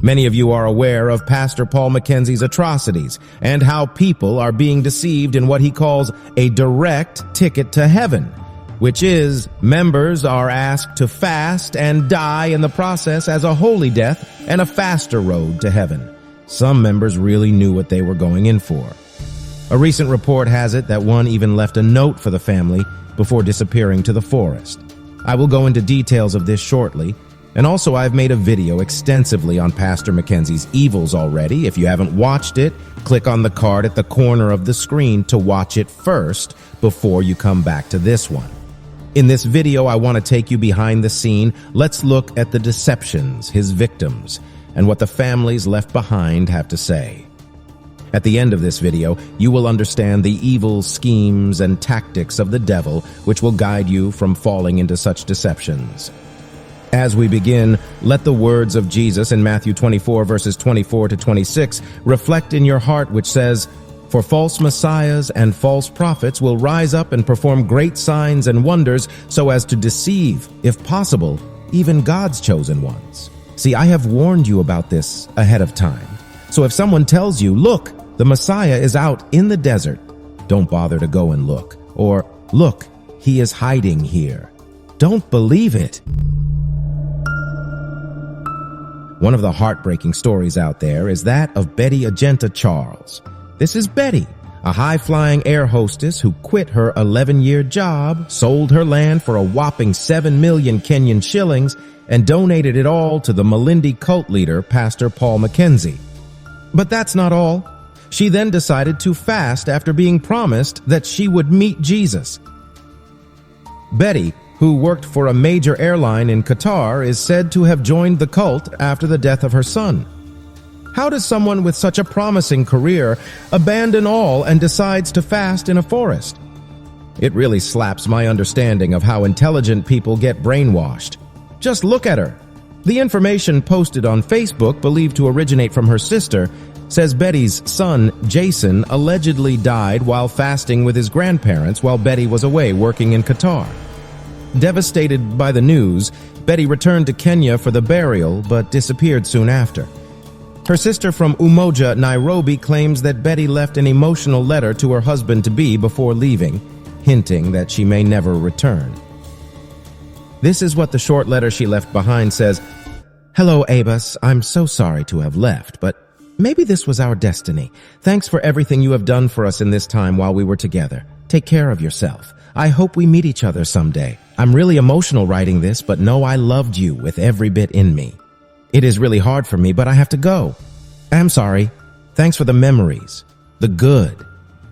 Many of you are aware of Pastor Paul Mackenzie's atrocities and how people are being deceived in what he calls a direct ticket to heaven, which is members are asked to fast and die in the process as a holy death and a faster road to heaven. Some members really knew what they were going in for. A recent report has it that one even left a note for the family before disappearing to the forest. I will go into details of this shortly, and also I've made a video extensively on Pastor Mackenzie's evils already. If you haven't watched it, click on the card at the corner of the screen to watch it first before you come back to this one. In this video, I want to take you behind the scene. Let's look at the deceptions, his victims, and what the families left behind have to say. At the end of this video, you will understand the evil schemes and tactics of the devil, which will guide you from falling into such deceptions. As we begin, let the words of Jesus in Matthew 24, verses 24 to 26 reflect in your heart, which says, "For false messiahs and false prophets will rise up and perform great signs and wonders so as to deceive, if possible, even God's chosen ones." See, I have warned you about this ahead of time. So if someone tells you, "Look, the Messiah is out in the desert," don't bother to go and look. Or, "Look, he is hiding here." Don't believe it. One of the heartbreaking stories out there is that of Betty Agenta Charles. This is Betty, a high-flying air hostess who quit her 11-year job, sold her land for a whopping 7 million Kenyan shillings, and donated it all to the Malindi cult leader, Pastor Paul Mackenzie. But that's not all. She then decided to fast after being promised that she would meet Jesus. Betty, who worked for a major airline in Qatar, is said to have joined the cult after the death of her son. How does someone with such a promising career abandon all and decides to fast in a forest? It really slaps my understanding of how intelligent people get brainwashed. Just look at her. The information posted on Facebook, believed to originate from her sister, says Betty's son, Jason, allegedly died while fasting with his grandparents while Betty was away working in Qatar. Devastated by the news, Betty returned to Kenya for the burial but disappeared soon after. Her sister from Umoja, Nairobi, claims that Betty left an emotional letter to her husband-to-be before leaving, hinting that she may never return. This is what the short letter she left behind says. "Hello, Abus. I'm so sorry to have left, but maybe this was our destiny. Thanks for everything you have done for us in this time while we were together. Take care of yourself. I hope we meet each other someday. I'm really emotional writing this, but know I loved you with every bit in me. It is really hard for me, but I have to go. I'm sorry. Thanks for the memories, the good,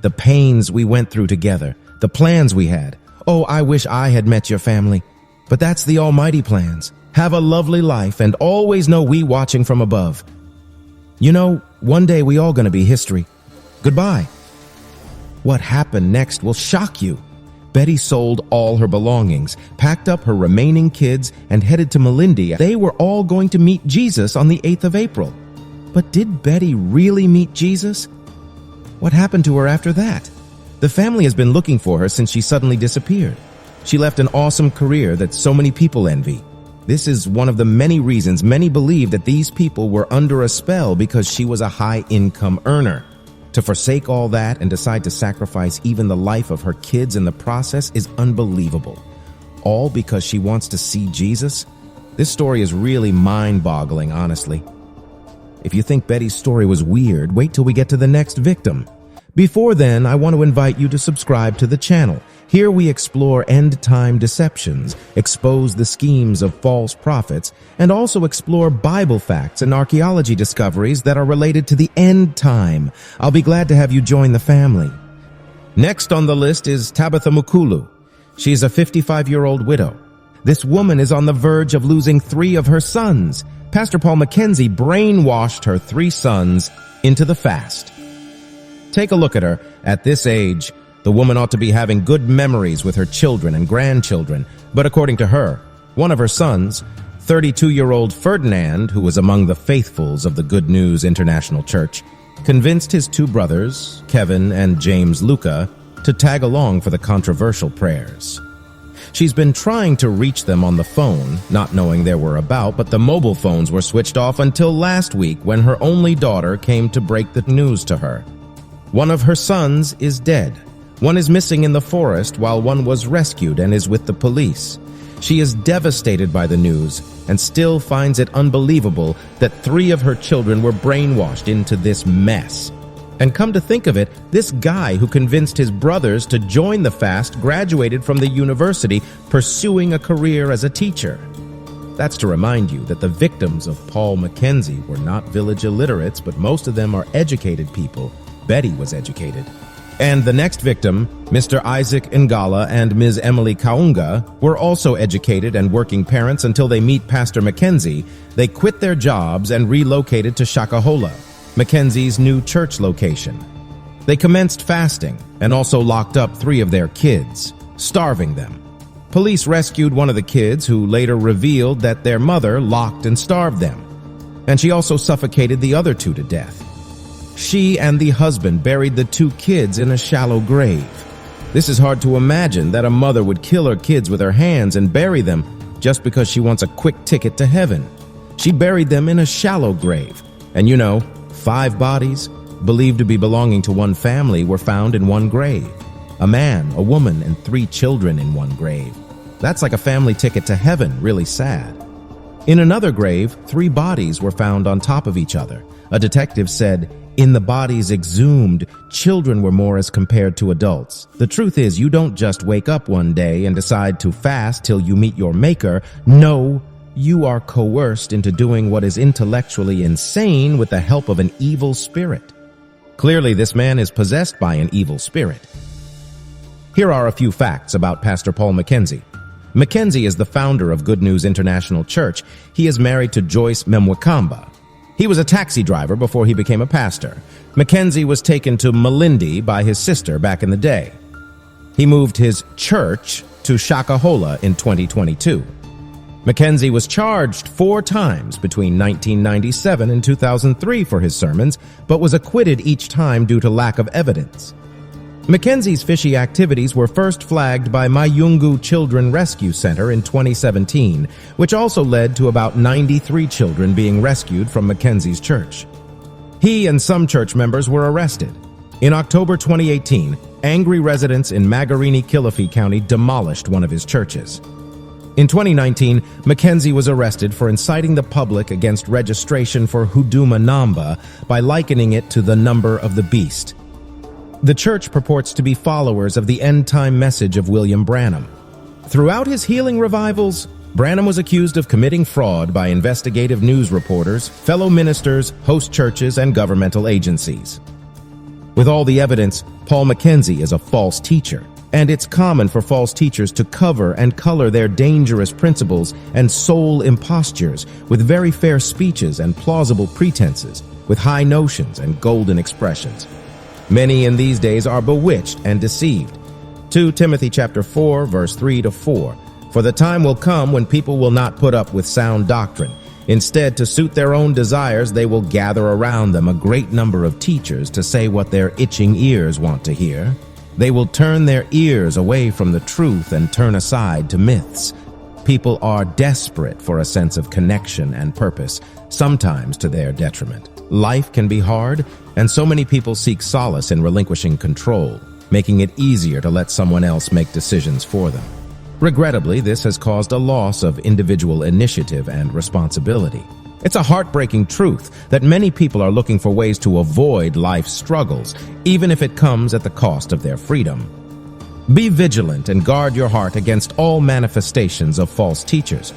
the pains we went through together, the plans we had. Oh, I wish I had met your family. But that's the almighty plans. Have a lovely life and always know we watching from above. You know, one day we all gonna be history. Goodbye." What happened next will shock you. Betty sold all her belongings, packed up her remaining kids, and headed to Malindi. They were all going to meet Jesus on the 8th of April. But did Betty really meet Jesus? What happened to her after that? The family has been looking for her since she suddenly disappeared. She left an awesome career that so many people envy. This is one of the many reasons many believe that these people were under a spell because she was a high-income earner. To forsake all that and decide to sacrifice even the life of her kids in the process is unbelievable. All because she wants to see Jesus? This story is really mind-boggling, honestly. If you think Betty's story was weird, wait till we get to the next victim. Before then, I want to invite you to subscribe to the channel. Here we explore end-time deceptions, expose the schemes of false prophets, and also explore Bible facts and archaeology discoveries that are related to the end time. I'll be glad to have you join the family. Next on the list is Tabitha Mukulu. She's a 55-year-old widow. This woman is on the verge of losing 3 of her sons. Pastor Paul Mackenzie brainwashed her 3 sons into the fast. Take a look at her. At this age, the woman ought to be having good memories with her children and grandchildren. But according to her, one of her sons, 32-year-old Ferdinand, who was among the faithfuls of the Good News International Church, convinced his 2 brothers, Kevin and James Luca, to tag along for the controversial prayers. She's been trying to reach them on the phone, not knowing their whereabouts, but the mobile phones were switched off until last week when her only daughter came to break the news to her. One of her sons is dead. One is missing in the forest while one was rescued and is with the police. She is devastated by the news and still finds it unbelievable that 3 of her children were brainwashed into this mess. And come to think of it, this guy who convinced his brothers to join the fast graduated from the university pursuing a career as a teacher. That's to remind you that the victims of Paul Mackenzie were not village illiterates, but most of them are educated people. Betty was educated. And the next victim, Mr. Isaac Ngala and Ms. Emily Kaunga, were also educated and working parents until they meet Pastor Mackenzie. They quit their jobs and relocated to Shakahola, Mackenzie's new church location. They commenced fasting and also locked up 3 of their kids, starving them. Police rescued one of the kids, who later revealed that their mother locked and starved them, and she also suffocated the other 2 to death. She and the husband buried the 2 kids in a shallow grave. This is hard to imagine, that a mother would kill her kids with her hands and bury them just because she wants a quick ticket to heaven. She buried them in a shallow grave. And 5 bodies, believed to be belonging to one family, were found in one grave. A man, a woman, and 3 children in one grave. That's like a family ticket to heaven, really sad. In another grave, 3 bodies were found on top of each other. A detective said, "In the bodies exhumed, children were more as compared to adults. The truth is, you don't just wake up one day and decide to fast till you meet your maker. No, you are coerced into doing what is intellectually insane with the help of an evil spirit." Clearly, this man is possessed by an evil spirit. Here are a few facts about Pastor Paul Mackenzie. Mackenzie is the founder of Good News International Church. He is married to Joyce Memwakamba. He was a taxi driver before he became a pastor. Mackenzie was taken to Malindi by his sister back in the day. He moved his church to Shakahola in 2022. Mackenzie was charged 4 times between 1997 and 2003 for his sermons, but was acquitted each time due to lack of evidence. Mackenzie's fishy activities were first flagged by Mayungu Children Rescue Center in 2017, which also led to about 93 children being rescued from Mackenzie's church. He and some church members were arrested. In October 2018, angry residents in Magarini, Kilifi County demolished one of his churches. In 2019, Mackenzie was arrested for inciting the public against registration for Huduma Namba by likening it to the number of the beast. The church purports to be followers of the end-time message of William Branham. Throughout his healing revivals, Branham was accused of committing fraud by investigative news reporters, fellow ministers, host churches, and governmental agencies. With all the evidence, Paul Mackenzie is a false teacher, and it's common for false teachers to cover and color their dangerous principles and soul impostures with very fair speeches and plausible pretenses, with high notions and golden expressions. Many in these days are bewitched and deceived. 2 Timothy chapter 4, verse 3-4. For the time will come when people will not put up with sound doctrine. Instead, to suit their own desires, they will gather around them a great number of teachers to say what their itching ears want to hear. They will turn their ears away from the truth and turn aside to myths. People are desperate for a sense of connection and purpose, sometimes to their detriment. Life can be hard, and so many people seek solace in relinquishing control, making it easier to let someone else make decisions for them. Regrettably, this has caused a loss of individual initiative and responsibility. It's a heartbreaking truth that many people are looking for ways to avoid life's struggles, even if it comes at the cost of their freedom. Be vigilant and guard your heart against all manifestations of false teachers.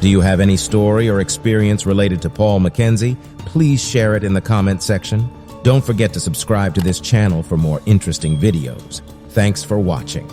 Do you have any story or experience related to Paul Mackenzie? Please share it in the comment section. Don't forget to subscribe to this channel for more interesting videos. Thanks for watching.